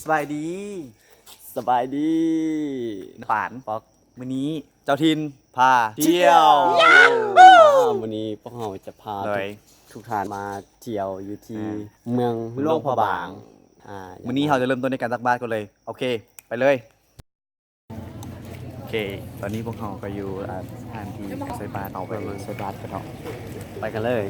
สบายดีสบายดีป่านปอกมื้อนี้เจ้าทินพาเที่ยว วันนี้พวกเราจะพา เลย ทุกท่านมาเที่ยวอยู่ที่เมืองหลวงพระบางมื้อนี้เราจะเริ่มต้นในการตักบาตรกันเลยโอเคไปเลยโอเคตอนนี้พวกเราก็อยู่สถานที่ใส่บาตรเอาไป ใส่บาตรกันเนาะไปกันเลย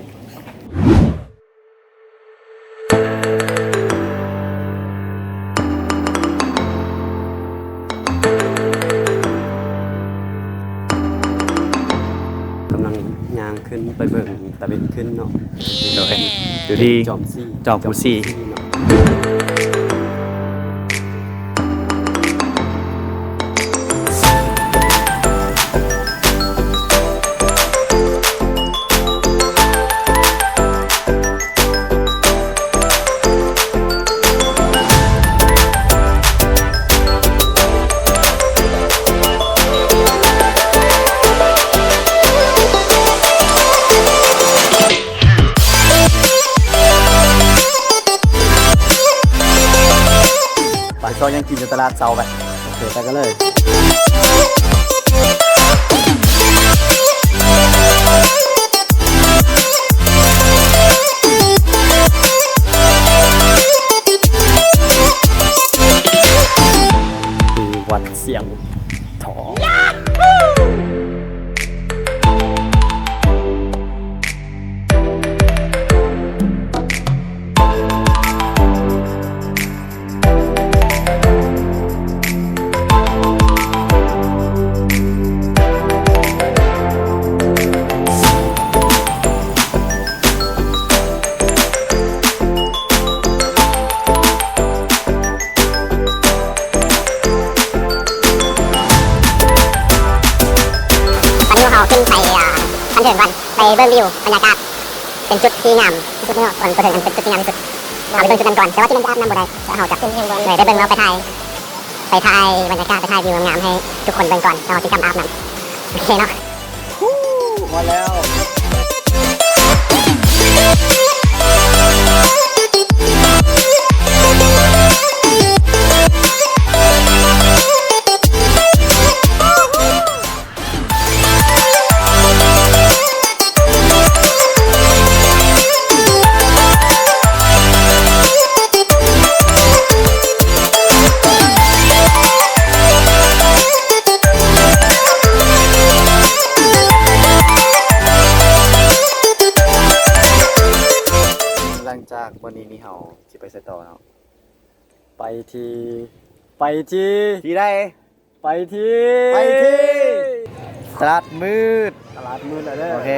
กำลังย่างขึ้นไปเบิ่งตะเวนขึ้นเนาะ เลยอยู่ที่ จอมซี่ จอมกุซี่ เนาะปากซอยยังกินอยู่ตลาดเซาไป โอเคไปกันเลยคือวัดเสียงทองตอนนี้เราขึ้นไปพันเถิงก่อนไปเบิ่งวิวบรรยากาศเป็นจุดที่งามที่สุดนี่ก่อนตัวเถิงเป็นจุดที่งามที่สุดเราไปเบิ่งจุดนั้นก่อนแต่ว่าที่นั่นจะอาบน้ำบ่ได้จะเอาจากขึ้นเพียงบนเลยได้เบิ่งเราไปถ่ายบรรยากาศไปถ่ายวิวงามๆให้ทุกคนเบิ่งก่อนเราที่กำอาบน้ำโอเคเนาะ มาแล้ว หลังจากวันนี้นี่เฮาสิไปไสต่อเนาะ ไปที่ ที่ใด ไปที่ ตลาดมืด ตลาดมืดเลย โอเค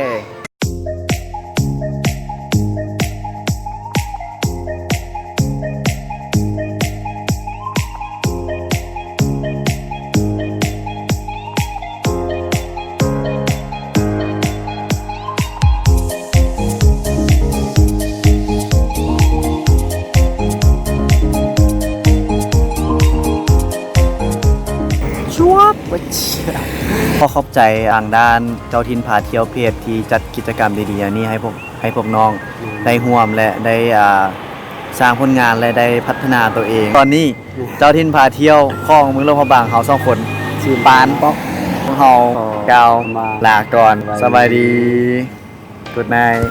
ขอขอบใจอ่างด้านเจ้าทินพาเที่ยวเพจที่จัดกิจกรรมดีๆอย่างนี้ให้พวกน้องได้ร่วมและได้สร้างผลงานและได้พัฒนาตัวเอง ตอนนี้เจ้าทินพาเที่ยวของเมืองหลวงพระบางเฮา2คนชื่อปานป๊อกของเฮากาวลาก่อนสบายดี Good night